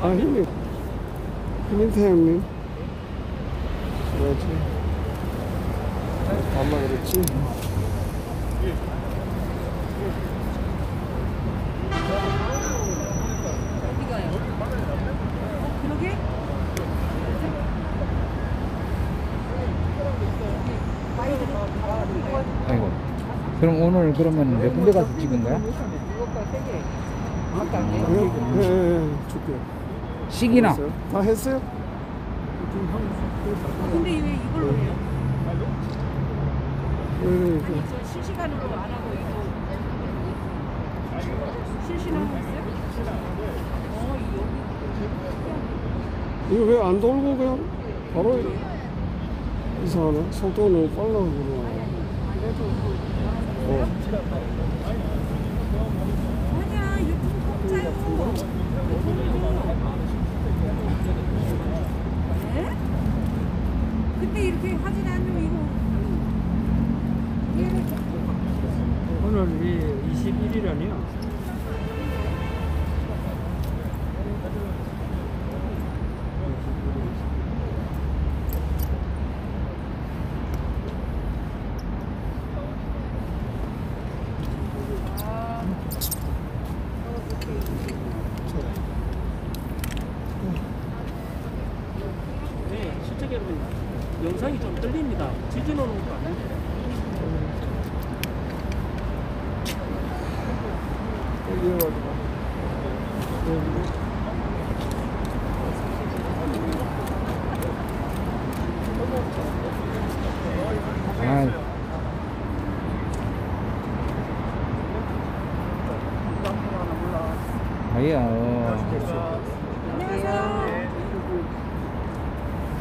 아, 형님. 김인태 형님. 그렇지. 엄마 그랬지. 그러게? 아이고. 그럼 오늘 그러면 몇 군데 가서 찍은 거야? 예, 줄게요. 식이나? 다 했어요? 근데 왜 이걸로 해요? 네, 아니 저 실시간으로 안 하고 이거 실시간 했어요? 여기 이거 왜 안 돌고 그냥 바로 이상하네. 속도가 너무 빨라 그러나. 아니야 유튜브 공짜요. 네? 근데 이렇게 하진 않으면 이거 오늘 21일이라니요. 네, 시청자 여러분, 영상이 좀 떨립니다. 지진 오는 것도 아닌데. 아이. 아니야.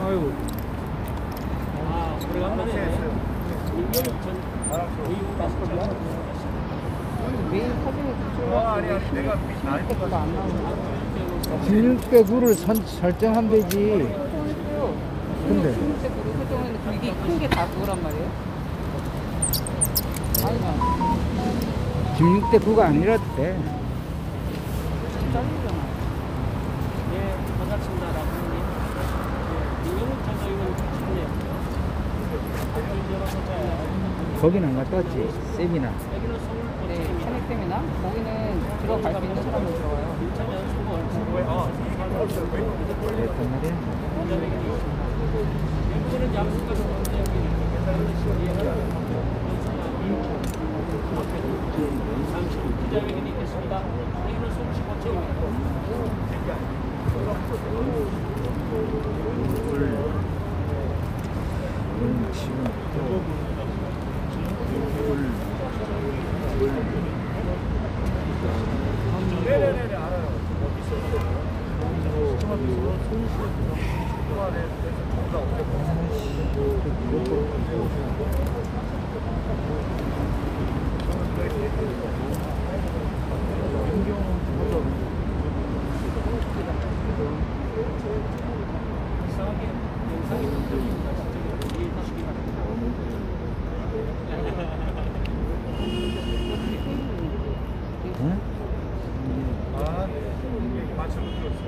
아유. 아, 오래간만에 민경욱 전 의원 말씀 매일 사진을 찍어야 16대가 안 나오는 16대 9를 설정하면 되지. 근데 16대 9를 설정했는데 이게 큰 게 다 그거란 말이에요? 아니야 16대 9가 아니라도 돼. 잘리잖아. 네, 반갑습니다. 라부님. 민경욱 전 의원 축하해요. 거긴 안 갔다 왔지. 세미나. 여기는 서울 네, 탄핵 세미나 거기는 들어갈 수 있는 사람만 들어가요. 그랬단 말이야. 여기는 약속까지 오는데 여기 기자회견이 있겠습니다. 여기는 서울시 네네네, 알아요. 이상하게 영상이 좀 떨립니다. 진짜 이해해주시기 바랍니다. 응? 아, 이게 맞춤을 들었어.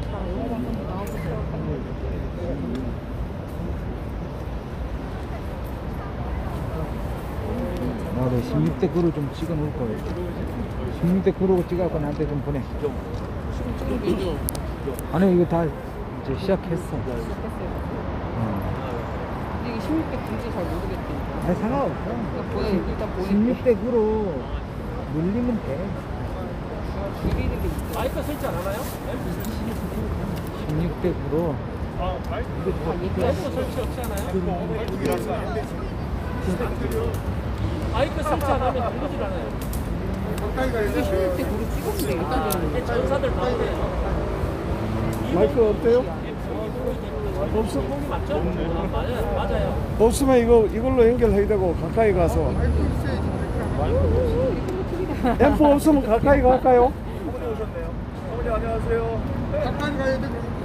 나도 16대 9를 좀 찍어 놓을 거예요. 16대 9로 찍어갖고 나한테 좀 보내. 아니, 이거 다 이제 시작했어. 근데 이게 16대 9인지 잘 모르겠대. 아니, 상관없어. 일단 보니까 16대 9로 늘리면 돼. 줄이는 게 있어. 마이크 설치 안 하나요? 16대 9로. 마이크 설치 없지 않아요? 마이크 설치 안 하면 들리질 않아요. 이게 16대 9로 찍었는데 이렇게 되는 이게 전사들 많은데 마이크 어때요? 없어? 맞죠? 맞아요. 없으면 이걸로 연결해야 되고 가까이 가서. 앰프 없으면 가까이 갈까요? 어머니 안녕하세요.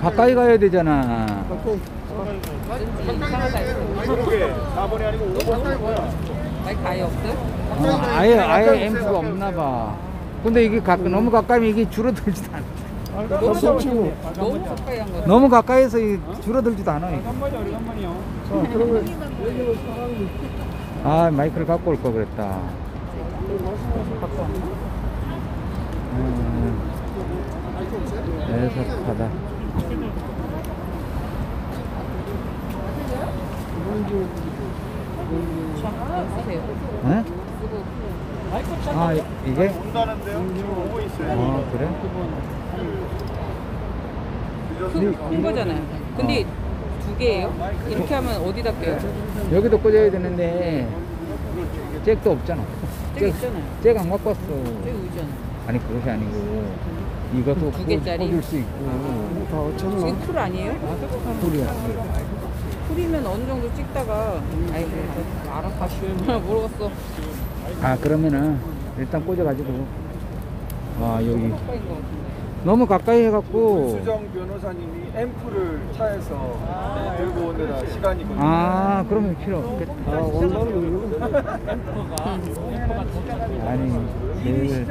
가까이 가야 되잖아. 이상하다 이거. 이게 4번이 아니고 5번. 마이크 아예 없어요? 아예 앰프가 없나 봐. 근데 이게 너무 가까이 이게 줄어들지도 않아. 겹치고. 너무 가까이 한 거. 너무 가까이서 줄어들지도 않아. 이거. 자, 그러면 여기는 사람이 아, 마이크를 갖고 올 걸 그랬다. 갖고 왔나? 애석하다. 하세요. 응? 아, 이게? 온다는데요? 지금 오고 있어요. 아, 그래? 큰 거잖아요. 근데 두 개예요? 이렇게 하면 어디다 껴요? 여기도 꽂아야 되는데 잭도 없잖아. 잭 있잖아요. 잭안 갖고 왔어. 저기 있잖아요. 아니 그것이 아니고 이것도 두 개짜리? 꽂을 수 있고. 다 어쩌나. 지금 풀 아니에요? 풀이야. 풀이면 어느 정도 찍다가 아이고 알아서 하시면 모르겠어. 아, 그러면은 일단 꽂아가지고. 와, 여기 가까이인 것 같은데. 너무 가까이 해갖고. 수정 변호사님이 앰프를 차에서 들고 오느라 시간이 걸리네요. 아, 그러면 필요 없겠다. 아, 온다는 거. 아니, 제일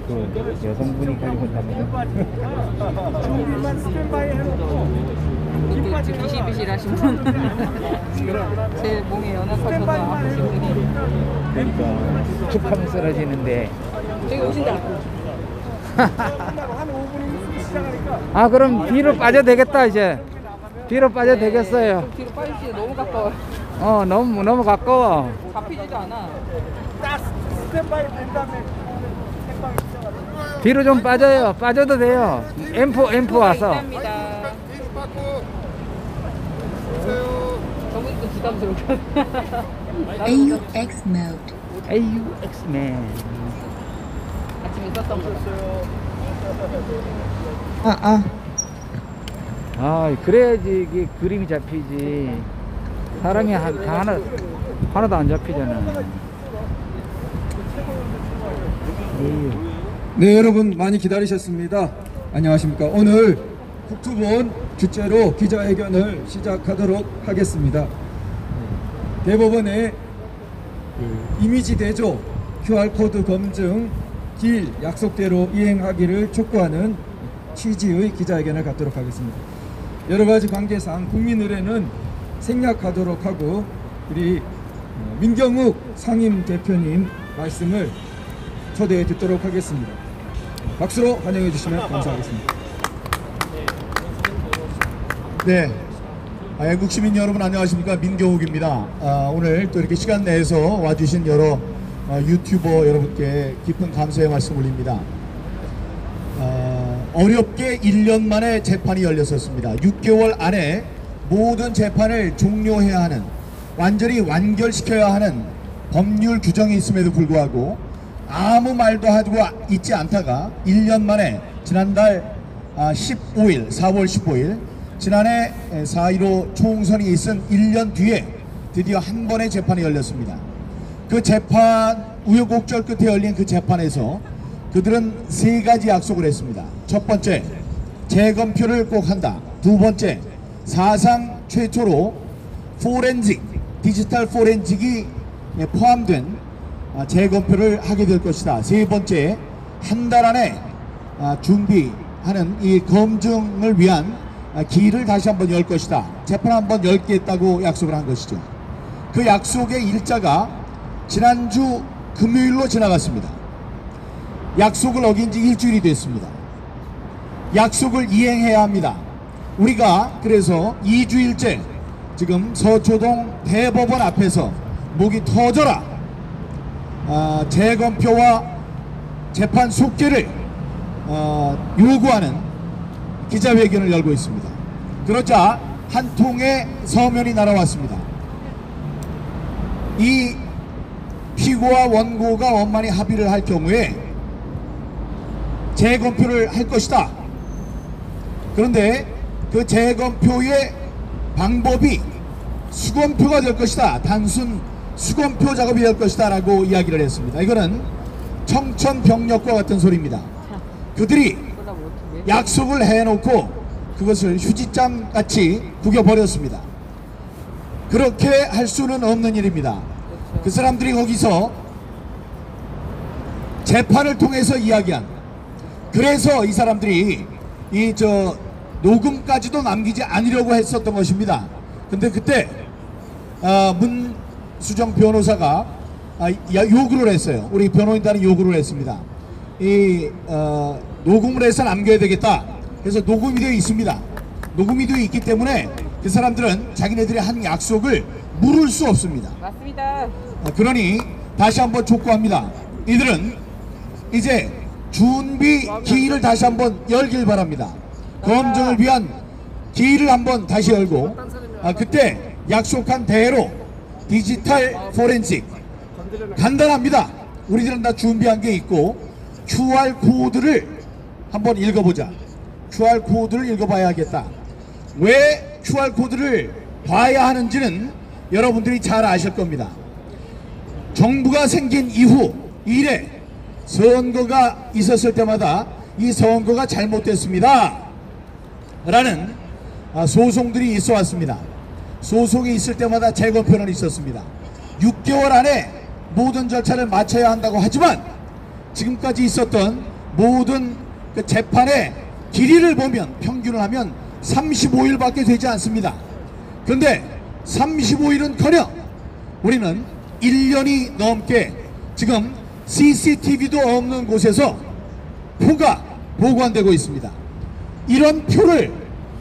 그 여성분이 가지고 온다면. 지금 비실비실하신 분. 제일 몸이 연약하셔서 아프신 분이. 그러니까 축하면 쓰러지는데. 저기 오신다. 아, 그럼 뒤로 빠져 되겠다 이제. 뒤로 빠져 되겠어요. 뒤로 빠지시죠. 너무 가까워요. 너무 가까워. 잡히지도 않아. 뒤로 좀 빠져요. 빠져도 돼요. 앰프 와서. 감사합니다. 저분도 부담스럽게. AUX mode. AUX맨. 아침에 썼던 거. 아, 그래야지 이게 그림이 잡히지. 사람이 다 하나도 안 잡히잖아. 에휴. 네, 여러분 많이 기다리셨습니다. 안녕하십니까. 오늘 국토본 주제로 기자회견을 시작하도록 하겠습니다. 대법원의 이미지 대조, QR코드 검증, 길 약속대로 이행하기를 촉구하는 취지의 기자회견을 갖도록 하겠습니다. 여러가지 관계상 국민의례는 생략하도록 하고 우리 민경욱 상임대표님 말씀을 초대해 듣도록 하겠습니다. 박수로 환영해 주시면 감사하겠습니다. 네, 애국 시민 여러분 안녕하십니까. 민경욱입니다. 오늘 또 이렇게 시간 내서 와주신 여러 유튜버 여러분께 깊은 감사의 말씀 올립니다. 어렵게 1년 만에 재판이 열렸었습니다. 6개월 안에 모든 재판을 종료해야 하는, 완전히 완결시켜야 하는 법률 규정이 있음에도 불구하고 아무 말도 하고 있지 않다가 1년 만에 지난달 15일, 4월 15일 지난해 4.15 총선이 있은 1년 뒤에 드디어 한 번의 재판이 열렸습니다. 그 재판, 우여곡절 끝에 열린 그 재판에서 그들은 세 가지 약속을 했습니다. 첫 번째, 재검표를 꼭 한다. 두 번째, 사상 최초로 포렌식, 디지털 포렌식이 포함된 재검표를 하게 될 것이다. 세 번째, 한 달 안에 준비하는 이 검증을 위한 길을 다시 한번 열 것이다. 재판 한번 열겠다고 약속을 한 것이죠. 그 약속의 일자가 지난주 금요일로 지나갔습니다. 약속을 어긴 지 일주일이 됐습니다. 약속을 이행해야 합니다. 우리가 그래서 2주일째 지금 서초동 대법원 앞에서 목이 터져라 재검표와 재판 속죄를 요구하는 기자회견을 열고 있습니다. 그러자 한 통의 서면이 날아왔습니다. 이 피고와 원고가 원만히 합의를 할 경우에 재검표를 할 것이다. 그런데 그 재검표의 방법이 수검표가 될 것이다. 단순 수검표 작업이 될 것이다 라고 이야기를 했습니다. 이거는 청천벽력과 같은 소리입니다. 그들이 약속을 해놓고 그것을 휴지장 같이 구겨버렸습니다. 그렇게 할 수는 없는 일입니다. 그 사람들이 거기서 재판을 통해서 이야기한, 그래서 이 사람들이 이 녹음까지도 남기지 않으려고 했었던 것입니다. 근데 그때 문수정 변호사가 요구를 했어요. 우리 변호인단은 요구를 했습니다. 녹음을 해서 남겨야 되겠다. 그래서 녹음이 되어 있습니다. 녹음이 되어 있기 때문에 그 사람들은 자기네들이 한 약속을 물을 수 없습니다. 맞습니다. 그러니 다시 한번 촉구합니다. 이들은 이제 준비 기일을 다시 한번 열길 바랍니다. 검증을 위한 기일을 한번 다시 열고 그때 약속한 대로 디지털 포렌식 간단합니다. 우리들은 다 준비한 게 있고 QR 코드를 한번 읽어보자. QR 코드를 읽어봐야겠다. 왜 QR 코드를 봐야 하는지는 여러분들이 잘 아실 겁니다. 정부가 생긴 이후 이래 선거가 있었을 때마다 이 선거가 잘못됐습니다 라는 소송들이 있어 왔습니다. 소송이 있을 때마다 재검표는 있었습니다. 6개월 안에 모든 절차를 마쳐야 한다고 하지만 지금까지 있었던 모든 그 재판의 길이를 보면 평균을 하면 35일밖에 되지 않습니다. 그런데 35일은커녕 우리는 1년이 넘게 지금 CCTV도 없는 곳에서 표가 보관되고 있습니다. 이런 표를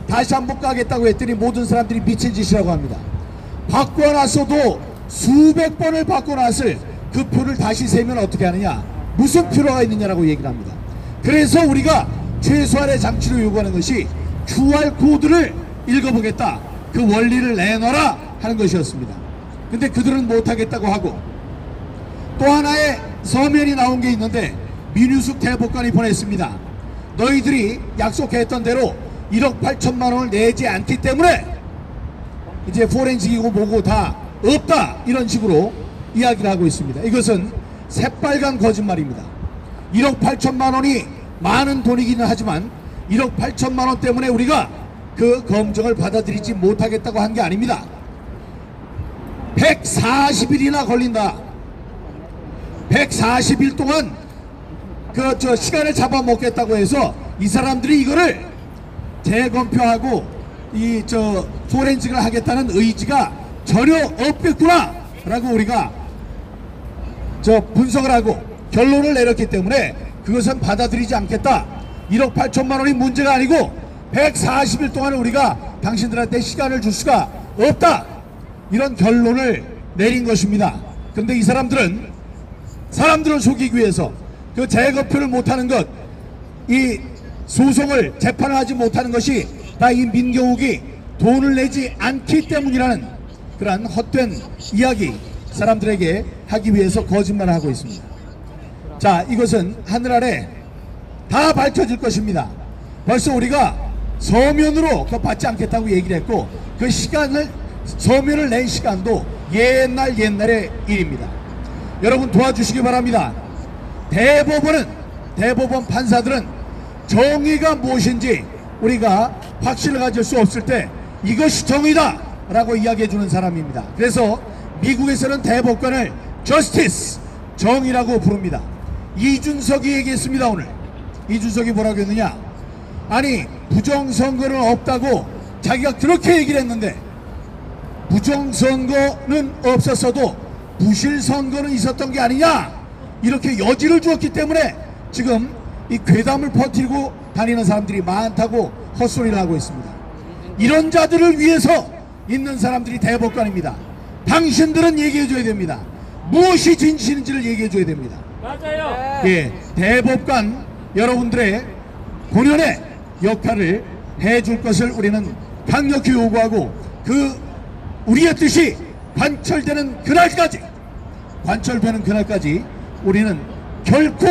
다시 한번 까겠다고 했더니 모든 사람들이 미친 짓이라고 합니다. 바꿔놨어도 수백 번을 바꿔놨을 그 표를 다시 세면 어떻게 하느냐, 무슨 필요가 있느냐라고 얘기를 합니다. 그래서 우리가 최소한의 장치로 요구하는 것이 QR코드를 읽어보겠다, 그 원리를 내놔라 하는 것이었습니다. 근데 그들은 못하겠다고 하고, 또 하나의 서면이 나온 게 있는데 민유숙 대법관이 보냈습니다. 너희들이 약속했던 대로 1억 8천만 원을 내지 않기 때문에 이제 포렌식이고 뭐고 다 없다, 이런 식으로 이야기를 하고 있습니다. 이것은 새빨간 거짓말입니다. 1억 8천만 원이 많은 돈이기는 하지만 1억 8천만 원 때문에 우리가 그 검증을 받아들이지 못하겠다고 한 게 아닙니다. 140일이나 걸린다. 140일 동안 시간을 잡아먹겠다고 해서 이 사람들이 이거를 재검표하고 포렌식을 하겠다는 의지가 전혀 없겠구나 라고 우리가 분석을 하고 결론을 내렸기 때문에 그것은 받아들이지 않겠다. 1억 8천만 원이 문제가 아니고 140일 동안 우리가 당신들한테 시간을 줄 수가 없다, 이런 결론을 내린 것입니다. 그런데 이 사람들을 속이기 위해서 그 재검표를 못하는 것, 이 소송을 재판을 하지 못하는 것이 다 이 민경욱이 돈을 내지 않기 때문이라는 그러한 헛된 이야기 사람들에게 하기 위해서 거짓말을 하고 있습니다. 자, 이것은 하늘 아래 다 밝혀질 것입니다. 벌써 우리가 서면으로 그거 받지 않겠다고 얘기를 했고, 그 서면을 낸 시간도 옛날의 일입니다. 여러분 도와주시기 바랍니다. 대법원 판사들은 정의가 무엇인지 우리가 확신을 가질 수 없을 때 이것이 정의다 라고 이야기해 주는 사람입니다. 그래서 미국에서는 대법관을 저스티스, 정의라고 부릅니다. 이준석이 얘기했습니다. 오늘 이준석이 뭐라고 했느냐, 아니 부정선거는 없다고 자기가 그렇게 얘기를 했는데 부정선거는 없었어도 부실선거는 있었던 게 아니냐, 이렇게 여지를 주었기 때문에 지금 이 괴담을 퍼뜨리고 다니는 사람들이 많다고 헛소리를 하고 있습니다. 이런 자들을 위해서 있는 사람들이 대법관입니다. 당신들은 얘기해줘야 됩니다. 무엇이 진실인지를 얘기해줘야 됩니다. 맞아요. 예, 대법관 여러분들의 본연의 역할을 해줄 것을 우리는 강력히 요구하고, 우리의 뜻이 관철되는 그날까지 우리는 결코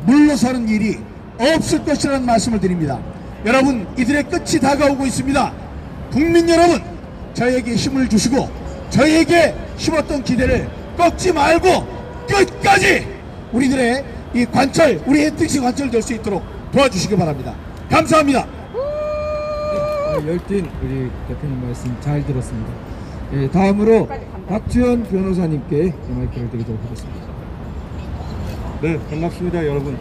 물러서는 일이 없을 것이라는 말씀을 드립니다. 여러분, 이들의 끝이 다가오고 있습니다. 국민 여러분, 저에게 힘을 주시고 저에게 심었던 기대를 꺾지 말고 끝까지 우리들의 이 우리의 뜻이 관철될 수 있도록 도와주시기 바랍니다. 감사합니다. 열띤 우리 대표님 말씀 잘 들었습니다. 예, 다음으로 박주현 변호사님께 마이크를 드리도록 하겠습니다. 네, 반갑습니다, 여러분.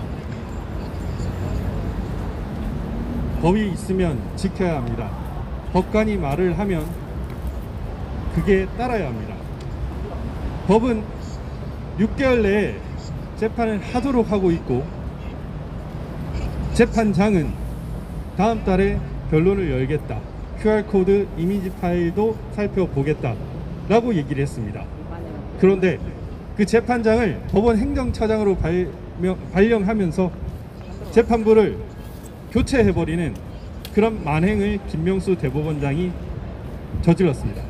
법이 있으면 지켜야 합니다. 법관이 말을 하면 그게 따라야 합니다. 법은 6개월 내에 재판을 하도록 하고 있고, 재판장은 다음 달에 변론을 열겠다, QR코드 이미지 파일도 살펴보겠다 라고 얘기를 했습니다. 그런데 그 재판장을 법원 행정처장으로 발령하면서 재판부를 교체해버리는 그런 만행을 김명수 대법원장이 저질렀습니다.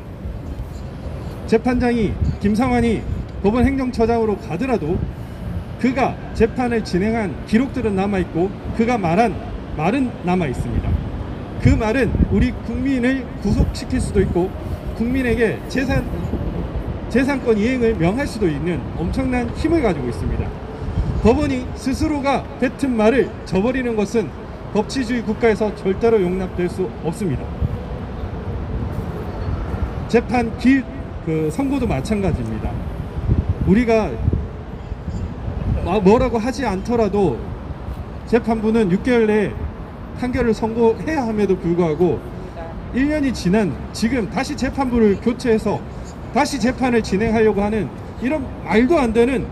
재판장이 김상환이 법원 행정처장으로 가더라도 그가 재판을 진행한 기록들은 남아있고 그가 말한 말은 남아있습니다. 그 말은 우리 국민을 구속시킬 수도 있고 국민에게 재산권 이행을 명할 수도 있는 엄청난 힘을 가지고 있습니다. 법원이 스스로가 뱉은 말을 저버리는 것은 법치주의 국가에서 절대로 용납될 수 없습니다. 재판 선고도 마찬가지입니다. 우리가 뭐라고 하지 않더라도 재판부는 6개월 내에 판결을 선고해야 함에도 불구하고 1년이 지난 지금 다시 재판부를 교체해서 다시 재판을 진행하려고 하는 이런 말도 안 되는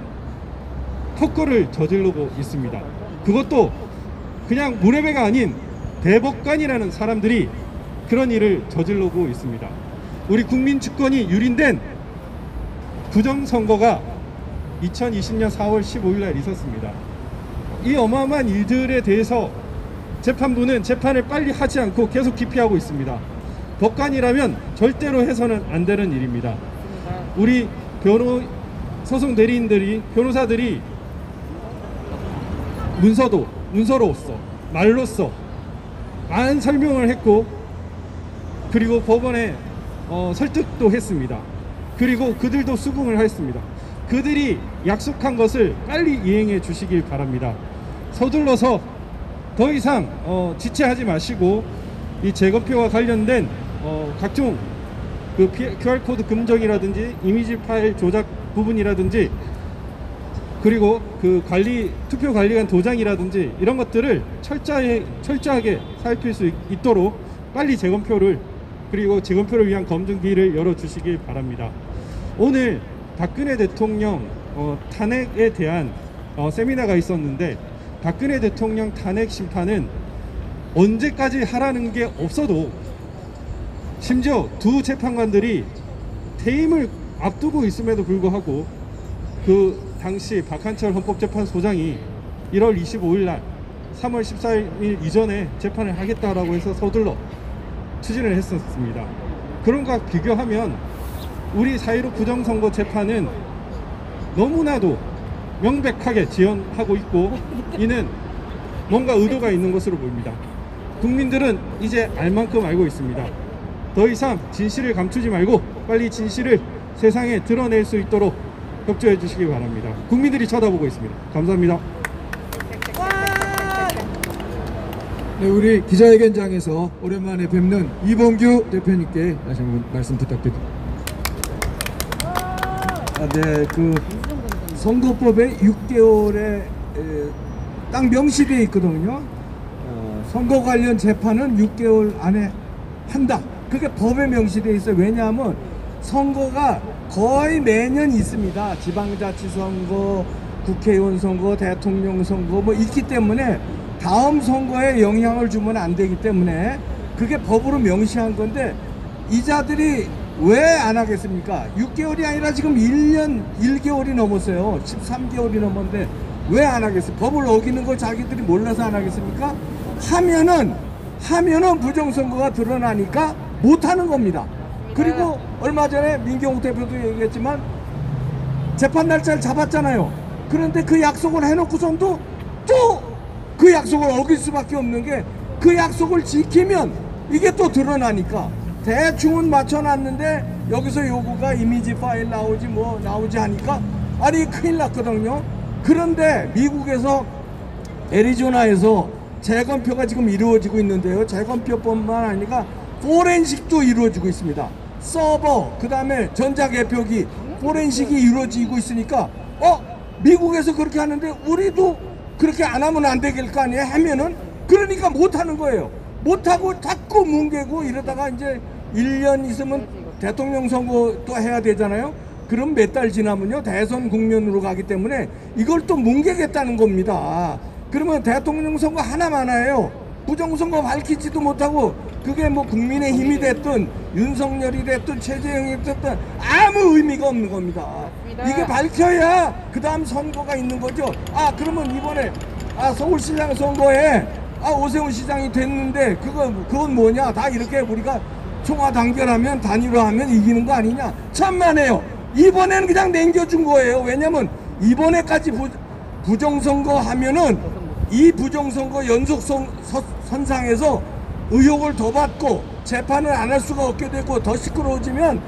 헛거를 저지르고 있습니다. 그것도 그냥 무례배가 아닌 대법관이라는 사람들이 그런 일을 저지르고 있습니다. 우리 국민 주권이 유린된 부정선거가 2020년 4월 15일 날 있었습니다. 이 어마어마한 일들에 대해서 재판부는 재판을 빨리 하지 않고 계속 기피하고 있습니다. 법관이라면 절대로 해서는 안 되는 일입니다. 우리 소송 대리인들이, 변호사들이 문서로써, 말로써 많은 설명을 했고, 그리고 법원에 설득도 했습니다. 그리고 그들도 수긍을 했습니다. 그들이 약속한 것을 빨리 이행해 주시길 바랍니다. 서둘러서 더 이상 지체하지 마시고 이 재검표와 관련된 각종 그 QR코드 금정이라든지 이미지 파일 조작 부분이라든지 그리고 그 투표 관리관 도장이라든지 이런 것들을 철저하게 살필 수 있도록 빨리 재검표를, 그리고 재검표를 위한 검증기를 열어주시길 바랍니다. 오늘 박근혜 대통령 탄핵에 대한 세미나가 있었는데, 박근혜 대통령 탄핵 심판은 언제까지 하라는 게 없어도, 심지어 두 재판관들이 퇴임을 앞두고 있음에도 불구하고 그 당시 박한철 헌법재판소장이 1월 25일 날 3월 14일 이전에 재판을 하겠다라고 해서 서둘러 추진을 했었습니다. 그런 것과 비교하면 우리 4.15 부정선거 재판은 너무나도 명백하게 지연하고 있고, 이는 뭔가 의도가 있는 것으로 보입니다. 국민들은 이제 알 만큼 알고 있습니다. 더 이상 진실을 감추지 말고 빨리 진실을 세상에 드러낼 수 있도록 협조해 주시기 바랍니다. 국민들이 쳐다보고 있습니다. 감사합니다. 네, 우리 기자회견장에서 오랜만에 뵙는 이봉규 대표님께 다시 한번 말씀 부탁드립니다. 네, 그 선거법에 6개월에 딱 명시되어 있거든요. 선거 관련 재판은 6개월 안에 한다. 그게 법에 명시되어 있어요. 왜냐하면 선거가 거의 매년 있습니다. 지방자치선거, 국회의원 선거, 대통령 선거 뭐 있기 때문에 다음 선거에 영향을 주면 안 되기 때문에 그게 법으로 명시한 건데, 이자들이 왜 안 하겠습니까? 6개월이 아니라 지금 1년 1개월이 넘었어요. 13개월이 넘었는데 왜 안 하겠어요? 법을 어기는 걸 자기들이 몰라서 안 하겠습니까? 하면은 부정선거가 드러나니까 못하는 겁니다. 그리고 얼마 전에 민경욱 대표도 얘기했지만 재판 날짜를 잡았잖아요. 그런데 그 약속을 해놓고선도 또 그 약속을 어길 수밖에 없는 게, 그 약속을 지키면 이게 또 드러나니까 대충은 맞춰놨는데 여기서 요구가 이미지 파일 나오지 뭐 나오지 하니까 아니 큰일 났거든요. 그런데 미국에서 애리조나에서 재검표가 지금 이루어지고 있는데요. 재검표뿐만 아니라 포렌식도 이루어지고 있습니다. 서버, 그 다음에 전자개표기, 포렌식이 이루어지고 있으니까 미국에서 그렇게 하는데 우리도 그렇게 안 하면 안 되길 거 아니에요. 하면은 그러니까 못 하는 거예요. 못하고 자꾸 뭉개고 이러다가 이제 1년 있으면 대통령 선거 또 해야 되잖아요. 그럼 몇 달 지나면요 대선 국면으로 가기 때문에 이걸 또 뭉개겠다는 겁니다. 그러면 대통령 선거 하나만 해요. 부정선거 밝히지도 못하고 그게 뭐 국민의힘이 됐든 윤석열이 됐든 최재형이 됐든 아무 의미가 없는 겁니다. 이게 밝혀야 그 다음 선거가 있는 거죠. 아 그러면 이번에 서울시장 선거에 오세훈 시장이 됐는데 그건 뭐냐, 다 이렇게 우리가 총화 단결하면 단일화하면 이기는 거 아니냐. 천만에요. 이번에는 그냥 남겨준 거예요. 왜냐면 이번에까지 부정선거 하면은 이 부정선거 연속 선상에서 의혹을 더 받고 재판을 안 할 수가 없게 되고 더 시끄러워지면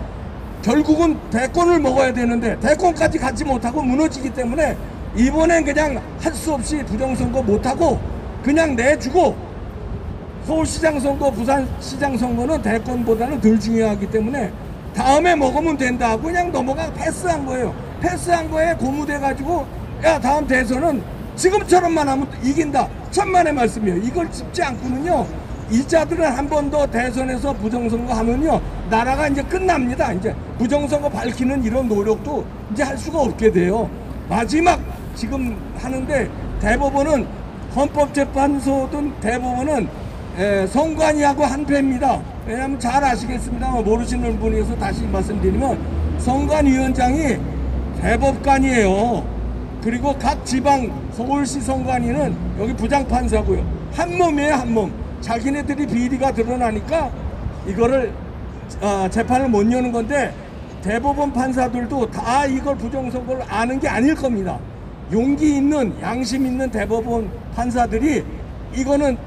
결국은 대권을 먹어야 되는데 대권까지 가지 못하고 무너지기 때문에 이번엔 그냥 할 수 없이 부정선거 못하고 그냥 내주고, 서울시장 선거, 부산시장 선거는 대권보다는 덜 중요하기 때문에 다음에 먹으면 된다 하고 그냥 넘어가 패스한 거예요. 패스한 거에 고무돼가지고 야 다음 대선은 지금처럼만 하면 이긴다. 천만의 말씀이에요. 이걸 짚지 않고는요, 이자들은 한 번 더 대선에서 부정선거 하면요 나라가 이제 끝납니다. 이제 부정선거 밝히는 이런 노력도 이제 할 수가 없게 돼요. 마지막 지금 하는데 대법원은, 헌법재판소든 대법원은 선관위하고 한패입니다. 왜냐하면 잘 아시겠습니다만 모르시는 분이어서 다시 말씀드리면 선관위원장이 대법관이에요. 그리고 각 지방 서울시 선관위는 여기 부장판사고요. 한 몸이에요, 한 몸. 자기네들이 비리가 드러나니까 이거를 재판을 못 여는 건데 대법원 판사들도 다 이걸 부정선거를 아는 게 아닐 겁니다. 용기 있는 양심 있는 대법원 판사들이 이거는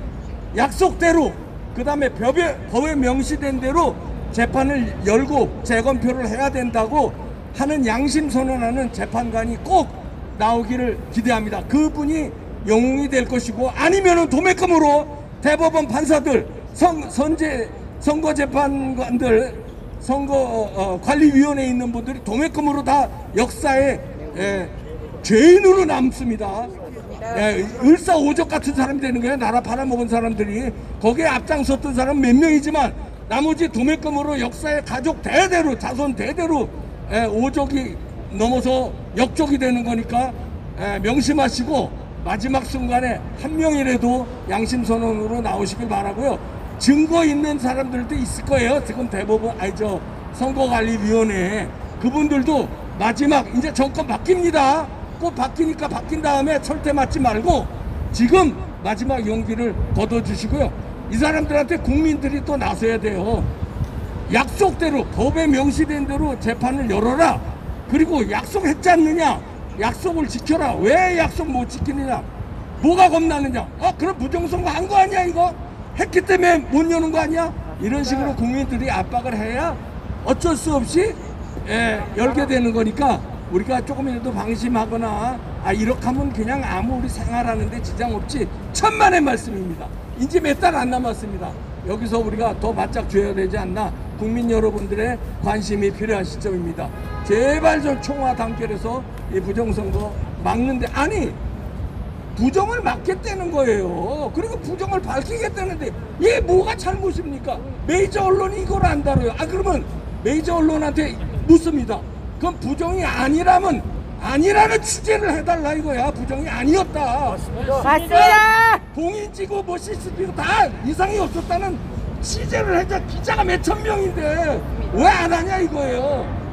약속대로 그 다음에 법에 명시된 대로 재판을 열고 재검표를 해야 된다고 하는 양심 선언하는 재판관이 꼭 나오기를 기대합니다. 그분이 영웅이 될 것이고, 아니면은 도매금으로 대법원 판사들, 선거재판관들, 선거관리위원회에 있는 분들이 도매금으로 다 역사에 죄인으로 남습니다. 을사오적 같은 사람이 되는 거예요. 나라 팔아먹은 사람들이. 거기에 앞장섰던 사람 몇 명이지만 나머지 도매금으로 역사의 가족 대대로, 자손 대대로 오족이 넘어서 역족이 되는 거니까 명심하시고 마지막 순간에 한 명이라도 양심선언으로 나오시길 바라고요. 증거 있는 사람들도 있을 거예요. 지금 대법원 선거관리위원회 그분들도 마지막 이제 정권 바뀝니다. 꼭 바뀌니까 바뀐 다음에 철퇴 맞지 말고 지금 마지막 용기를 거둬주시고요. 이 사람들한테 국민들이 또 나서야 돼요. 약속대로 법에 명시된 대로 재판을 열어라. 그리고 약속했지 않느냐, 약속을 지켜라. 왜 약속 못 지키느냐, 뭐가 겁나느냐, 그럼 부정선거 한 거 아니야, 이거 했기 때문에 못 여는 거 아니야, 이런 식으로 국민들이 압박을 해야 어쩔 수 없이 열게 되는 거니까 우리가 조금이라도 방심하거나 이렇게 하면 그냥 아무 우리 생활하는데 지장 없지, 천만의 말씀입니다. 이제 몇 달 안 남았습니다. 여기서 우리가 더 바짝 줘야 되지 않나. 국민 여러분들의 관심이 필요한 시점입니다. 제발 좀 총화 단결해서 이 부정선거 막는데, 아니 부정을 막겠다는 거예요. 그리고 부정을 밝히겠다는데 이게 뭐가 잘못입니까? 메이저 언론이 이걸 안 다뤄요. 그러면 메이저 언론한테 묻습니다. 그럼 부정이 아니라면 아니라는 취재를 해달라 이거야. 부정이 아니었다. 맞습니다. 공인지고 뭐 CCTV 다 이상이 없었다는 취재를 해자. 기자가 몇천 명인데 왜 안 하냐 이거예요.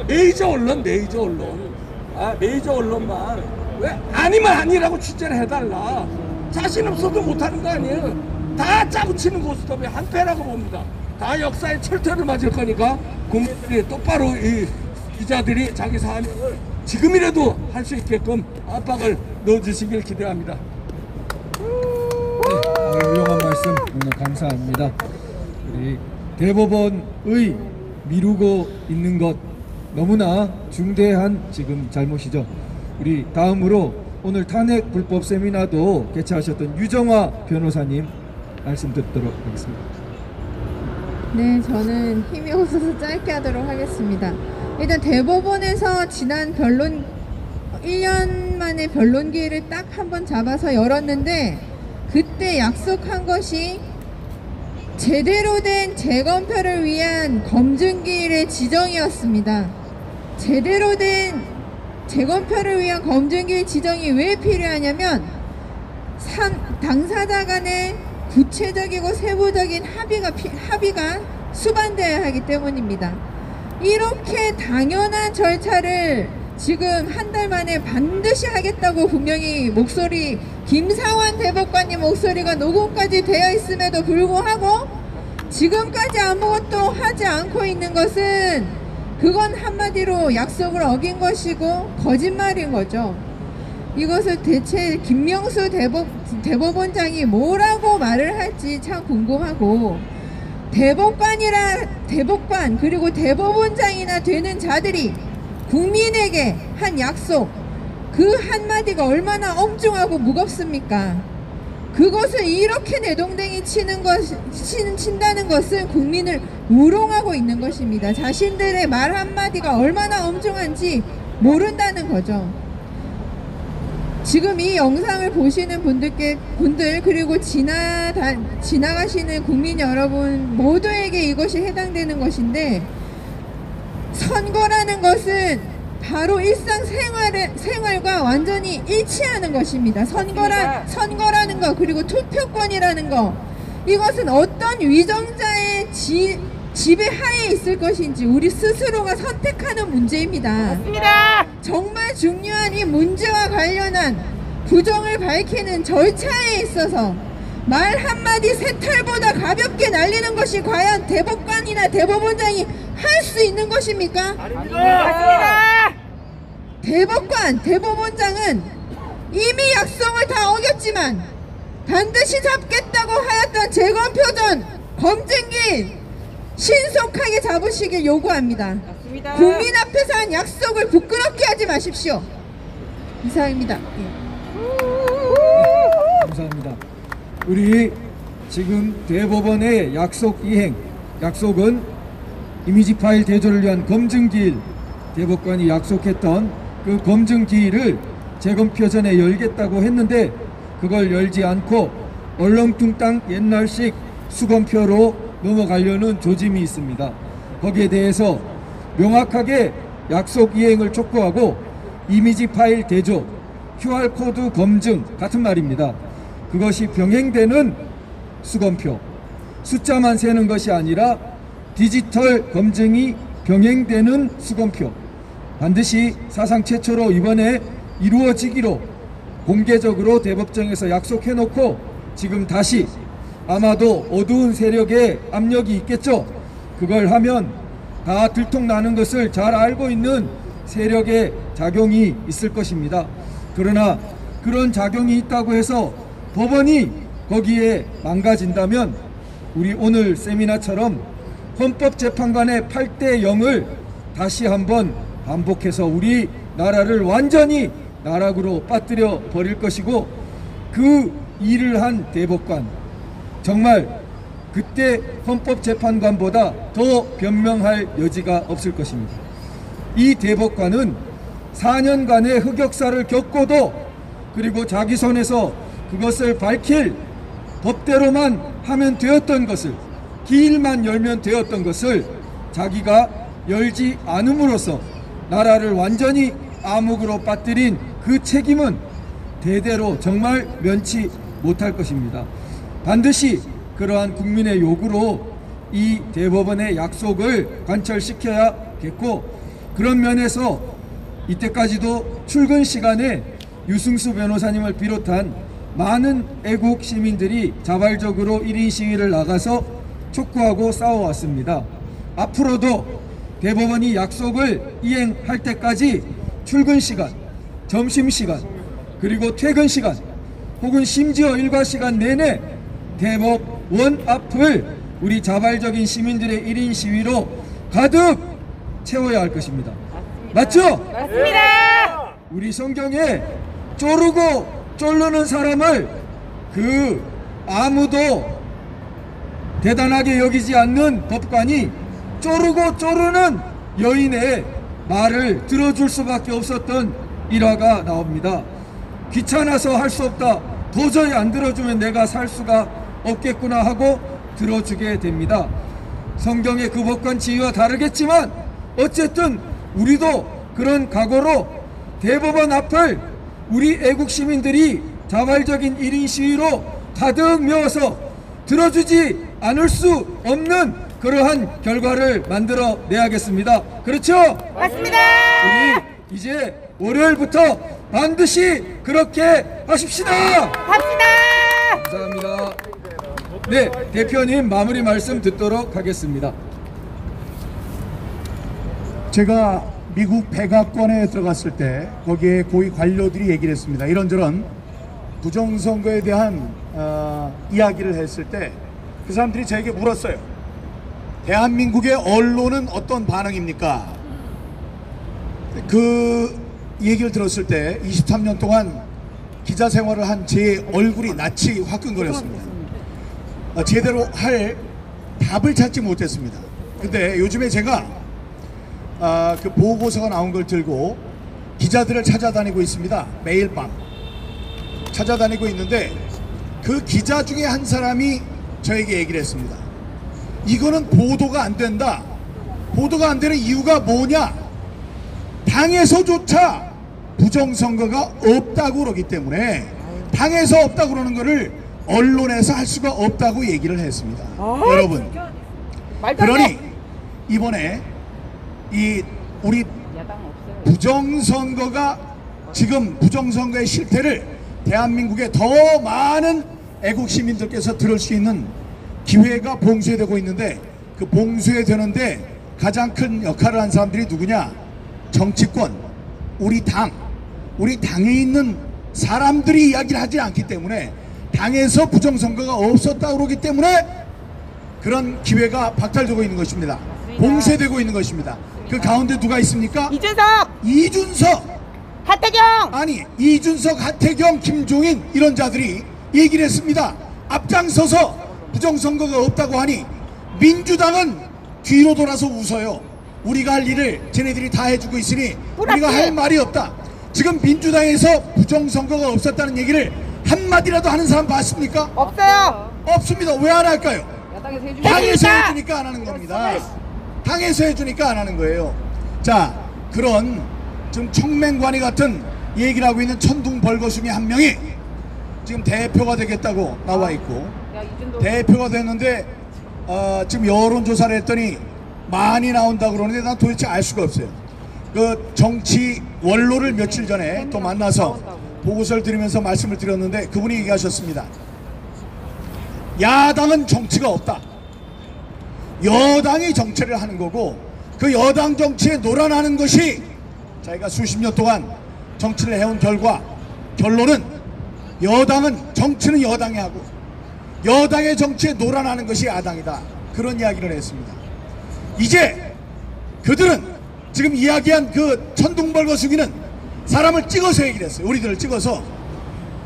메이저 언론, 메이저 언론만 왜 아니면 아니라고 취재를 해달라. 자신 없어도 못하는 거 아니에요. 다 짜고치는 고스톱에 한패라고 봅니다. 다 역사의 철퇴를 맞을 거니까 국민들이 똑바로 이 기자들이 자기 사명을 지금이라도 할 수 있게끔 압박을 넣어주시길 기대합니다. 훌륭한 말씀 너무 감사합니다. 우리 대법원의 미루고 있는 것 너무나 중대한 지금 잘못이죠. 우리 다음으로 오늘 탄핵 불법 세미나도 개최하셨던 유정화 변호사님 말씀 듣도록 하겠습니다. 네, 저는 힘이 없어서 짧게 하도록 하겠습니다. 일단 대법원에서 지난 1년 만에 변론 기회를 딱 한 번 잡아서 열었는데 그때 약속한 것이 제대로 된 재검표를 위한 검증기일의 지정이었습니다. 제대로 된 재검표를 위한 검증기일 지정이 왜 필요하냐면 당사자 간의 구체적이고 세부적인 합의가 수반되어야 하기 때문입니다. 이렇게 당연한 절차를 지금 한 달 만에 반드시 하겠다고 분명히 김사환 대법관님 목소리가 녹음까지 되어 있음에도 불구하고 지금까지 아무것도 하지 않고 있는 것은 그건 한마디로 약속을 어긴 것이고 거짓말인 거죠. 이것을 대체 김명수 대법원장이 뭐라고 말을 할지 참 궁금하고, 대법관 그리고 대법원장이나 되는 자들이 국민에게 한 약속, 그 한마디가 얼마나 엉뚱하고 무겁습니까? 그것을 이렇게 내동댕이 친다는 것은 국민을 우롱하고 있는 것입니다. 자신들의 말 한마디가 얼마나 엄중한지 모른다는 거죠. 지금 이 영상을 보시는 분들 그리고 지나가시는 국민 여러분 모두에게 이것이 해당되는 것인데, 선거라는 것은 바로 일상생활과 완전히 일치하는 것입니다. 선거라는 것, 그리고 투표권이라는 것, 이것은 어떤 위정자의 지배하에 있을 것인지 우리 스스로가 선택하는 문제입니다. 맞습니다. 정말 중요한 이 문제와 관련한 부정을 밝히는 절차에 있어서 말 한마디 새털보다 가볍게 날리는 것이 과연 대법관이나 대법원장이 할 수 있는 것입니까? 아닙니다. 대법원장은 이미 약속을 다 어겼지만 반드시 잡겠다고 하였던 재검표 전 검증기일 신속하게 잡으시길 요구합니다. 맞습니다. 국민 앞에서 한 약속을 부끄럽게 하지 마십시오. 이상입니다. 감사합니다. 우리 지금 대법원의 약속은 이미지 파일 대조를 위한 검증기일, 대법관이 약속했던 그 검증기일을 재검표 전에 열겠다고 했는데 그걸 열지 않고 얼렁뚱땅 옛날식 수검표로 넘어가려는 조짐이 있습니다. 거기에 대해서 명확하게 약속 이행을 촉구하고 이미지 파일 대조, QR코드 검증 같은 말입니다. 그것이 병행되는 수검표, 숫자만 세는 것이 아니라 디지털 검증이 병행되는 수검표, 반드시 사상 최초로 이번에 이루어지기로 공개적으로 대법정에서 약속해놓고 지금 다시 아마도 어두운 세력의 압력이 있겠죠. 그걸 하면 다 들통나는 것을 잘 알고 있는 세력의 작용이 있을 것입니다. 그러나 그런 작용이 있다고 해서 법원이 거기에 망가진다면 우리 오늘 세미나처럼 헌법재판관의 8대 0을 다시 한번 반복해서 우리 나라를 완전히 나락으로 빠뜨려 버릴 것이고, 그 일을 한 대법관, 정말 그때 헌법재판관보다 더 변명할 여지가 없을 것입니다. 이 대법관은 4년간의 흑역사를 겪고도, 그리고 자기 손에서 그것을 밝힐 법대로만 하면 되었던 것을, 기일만 열면 되었던 것을 자기가 열지 않음으로써 나라를 완전히 암흑으로 빠뜨린 그 책임은 대대로 정말 면치 못할 것입니다. 반드시 그러한 국민의 요구로 이 대법원의 약속을 관철시켜야겠고, 그런 면에서 이때까지도 출근 시간에 유승수 변호사님을 비롯한 많은 애국 시민들이 자발적으로 1인 시위를 나가서 촉구하고 싸워왔습니다. 앞으로도 대법원이 약속을 이행할 때까지 출근 시간, 점심 시간, 그리고 퇴근 시간, 혹은 심지어 일과 시간 내내 대법원 앞을 우리 자발적인 시민들의 1인 시위로 가득 채워야 할 것입니다. 맞죠? 맞습니다. 우리 성경에 쪼르고 쫄르는 사람을 아무도 대단하게 여기지 않는 법관이 쪼르고 쪼르는 여인의 말을 들어줄 수밖에 없었던 일화가 나옵니다. 귀찮아서 할 수 없다, 도저히 안 들어주면 내가 살 수가 없겠구나 하고 들어주게 됩니다. 성경의 그 법관 지위와 다르겠지만 어쨌든 우리도 그런 각오로 대법원 앞을 우리 애국 시민들이 자발적인 1인 시위로 가득 메워서 들어주지 않을 수 없는 그러한 결과를 만들어 내야겠습니다. 그렇죠? 맞습니다. 우리 이제 월요일부터 반드시 그렇게 하십시다. 합시다. 감사합니다. 네, 대표님 마무리 말씀 듣도록 하겠습니다. 제가 미국 백악관에 들어갔을 때 거기에 고위 관료들이 얘기를 했습니다. 이런저런 부정선거에 대한 이야기를 했을 때 그 사람들이 저에게 물었어요. 대한민국의 언론은 어떤 반응입니까? 그 얘기를 들었을 때 23년 동안 기자 생활을 한 제 얼굴이 낯이 화끈거렸습니다. 제대로 할 답을 찾지 못했습니다. 근데 요즘에 제가 그 보고서가 나온 걸 들고 기자들을 찾아다니고 있습니다. 매일 밤 찾아다니고 있는데 그 기자 중에 한 사람이 저에게 얘기를 했습니다. 이거는 보도가 안 된다. 보도가 안 되는 이유가 뭐냐? 당에서조차 부정선거가 없다고 그러기 때문에 당에서 없다고 그러는 거를 언론에서 할 수가 없다고 얘기를 했습니다. 여러분, 그러니 이번에 이 우리 부정선거가 지금 부정선거의 실태를 대한민국의 더 많은 애국 시민들께서 들을 수 있는 기회가 봉쇄되고 있는데 그 봉쇄되는데 가장 큰 역할을 한 사람들이 누구냐? 정치권, 우리 당에 있는 사람들이 이야기를 하지 않기 때문에 당에서 부정선거가 없었다고 그러기 때문에 그런 기회가 박탈되고 있는 것입니다. 봉쇄되고 있는 것입니다. 그 가운데 누가 있습니까? 이준석, 하태경, 아니 이준석, 하태경, 김종인 이런 자들이 얘기를 했습니다. 앞장서서 부정선거가 없다고 하니 민주당은 뒤로 돌아서 웃어요. 우리가 할 일을 쟤네들이 다 해주고 있으니 우리가 할 말이 없다. 지금 민주당에서 부정선거가 없었다는 얘기를 한마디라도 하는 사람 봤습니까? 없어요. 없습니다. 왜 안 할까요? 야당에서 당에서 해주니까 안 하는 겁니다. 당에서 해주니까 안 하는 거예요. 자, 그런 지금 청맹관이 같은 얘기를 하고 있는 천둥 벌거숭이 한 명이 지금 대표가 되겠다고 나와 있고, 대표가 됐는데 지금 여론조사를 했더니 많이 나온다고 그러는데 난 도대체 알 수가 없어요. 그 정치 원로를 며칠 전에 또 만나서 보고서를 들으면서 말씀을 드렸는데 그분이 얘기하셨습니다. 야당은 정치가 없다. 여당이 정치를 하는 거고 그 여당 정치에 놀아나는 것이 자기가 수십 년 동안 정치를 해온 결론은 여당은 정치는 여당이 하고 여당의 정치에 놀아나는 것이 야당이다. 그런 이야기를 했습니다. 이제 그들은 지금 이야기한 그 천둥벌거숭이는 사람을 찍어서 얘기를 했어요. 우리들을 찍어서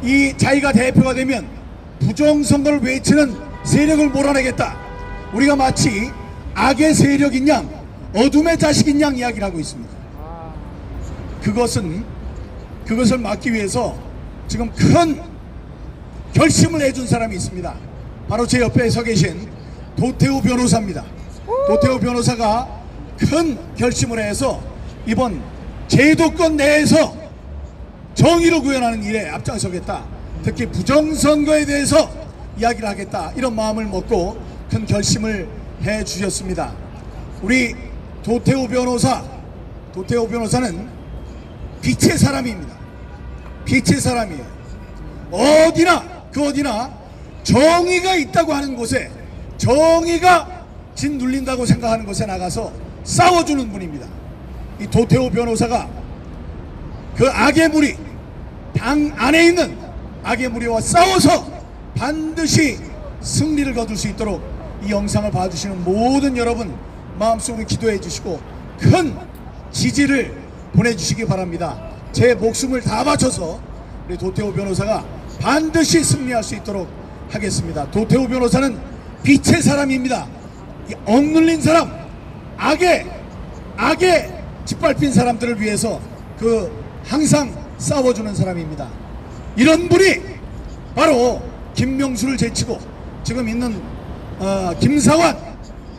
이 자기가 대표가 되면 부정선거를 외치는 세력을 몰아내겠다. 우리가 마치 악의 세력인 양, 어둠의 자식인 양 이야기를 하고 있습니다. 그것을 막기 위해서 지금 큰 결심을 해준 사람이 있습니다. 바로 제 옆에 서 계신 도태우 변호사입니다. 도태우 변호사가 큰 결심을 해서 이번 제도권 내에서 정의를 구현하는 일에 앞장서겠다. 특히 부정선거에 대해서 이야기를 하겠다. 이런 마음을 먹고 큰 결심을 해 주셨습니다. 우리 도태우 변호사는 빛의 사람입니다. 빛의 사람이에요. 어디나 정의가 있다고 하는 곳에, 정의가 짓눌린다고 생각하는 곳에 나가서 싸워주는 분입니다. 이 도태우 변호사가 그 악의 무리, 당 안에 있는 악의 무리와 싸워서 반드시 승리를 거둘 수 있도록 이 영상을 봐주시는 모든 여러분 마음속으로 기도해 주시고 큰 지지를 보내주시기 바랍니다. 제 목숨을 다 바쳐서 우리 도태우 변호사가 반드시 승리할 수 있도록 하겠습니다. 도태우 변호사는 빛의 사람입니다. 이 억눌린 사람, 악에 짓밟힌 사람들을 위해서 항상 싸워주는 사람입니다. 이런 분이 바로 김명수를 제치고 지금 있는 김상환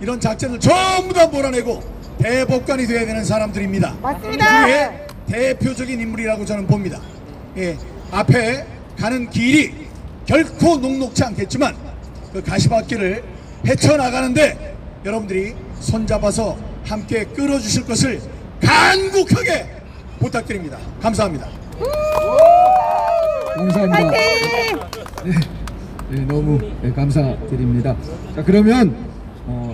이런 작자들 전부 다 몰아내고 대법관이 되어야 되는 사람들입니다. 맞습니다. 그의 대표적인 인물이라고 저는 봅니다. 예, 앞에 가는 길이 결코 녹록지 않겠지만 그 가시밭길을 헤쳐나가는데 여러분들이 손잡아서 함께 끌어주실 것을 간곡하게 부탁드립니다. 감사합니다. 감사합니다. 네, 너무 감사드립니다. 자, 그러면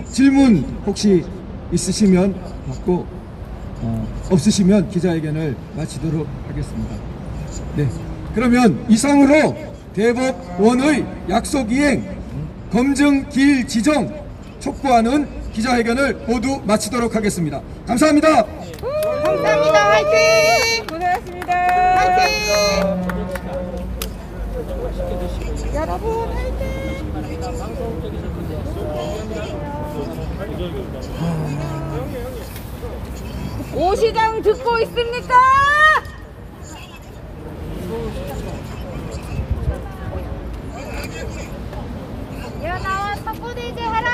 질문 혹시 있으시면 받고 없으시면 기자회견을 마치도록 하겠습니다. 네, 그러면 이상으로 대법원의 약속 이행 검증길 지정 촉구하는 기자회견을 모두 마치도록 하겠습니다. 감사합니다. 감사합니다. 화이팅! 고생하셨습니다. 화이팅! 여러분 화이팅! 오 시장 듣고 있습니까? 야 나와 석고대제 해라.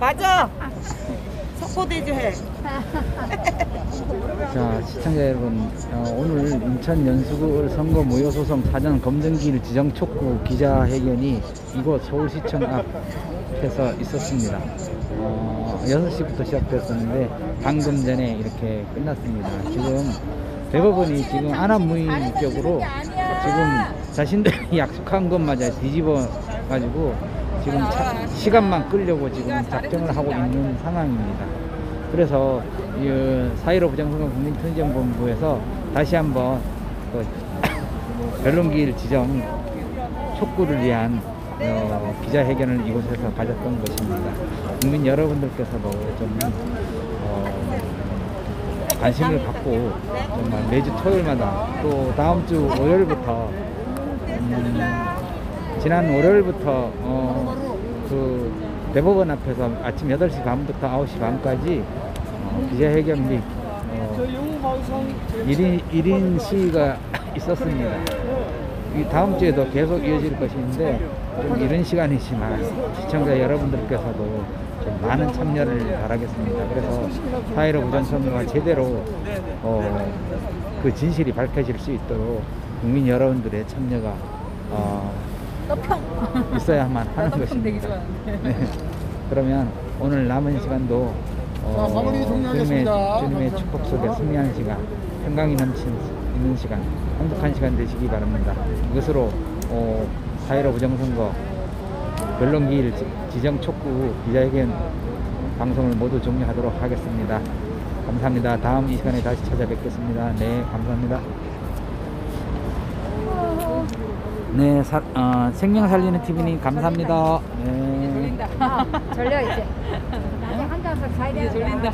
맞아. 석고대제 해. 자, 시청자 여러분, 오늘 인천 연수구 선거 무효소송 사전 검증기일 지정 촉구 기자회견이 이곳 서울시청 앞에서 있었습니다. 6시부터 시작됐었는데 방금 전에 이렇게 끝났습니다. 지금 대법원이 지금 안합무인격으로 지금 자신들이 약속한 것마저 뒤집어 가지고 지금 시간만 끌려고 지금 작정을 하고 있는 상황입니다. 그래서 이 4.15 부정선거 국민투쟁본부에서 다시 한번 변론기일 지정 촉구를 위한 기자회견을 이곳에서 가졌던 것입니다. 국민 여러분들께서도 좀 관심을 갖고 정말 매주 토요일마다 또 다음 주 월요일부터 지난 월요일부터 그 대법원 앞에서 아침 8시 반부터 9시 반까지 기자회견 및 1인 시위가 있었습니다. 이 다음 주에도 계속 이어질 것인데 좀 이른 시간이지만 시청자 여러분들께서도 좀 많은 참여를 바라겠습니다. 그래서 4.15 부정선거가 제대로 그 진실이 밝혀질 수 있도록 국민 여러분들의 참여가 있어야만 하는 것입니다. 네. 그러면 오늘 남은 시간도 주님의 축복 속에 승리하는 시간, 평강이 넘치는 시간, 행복한 시간 되시기 바랍니다. 이것으로 4.15 부정선거 변론기일 지정 촉구 기자회견 방송을 모두 종료하도록 하겠습니다. 감사합니다. 다음 이 시간에 다시 찾아뵙겠습니다. 네, 감사합니다. 네, 생명 살리는 TV님 감사합니다. 네. 졸려 이제. 나중에 한 잔씩 사야 되는데. 졸린다.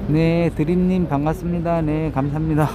네, 드림님 반갑습니다. 네, 감사합니다.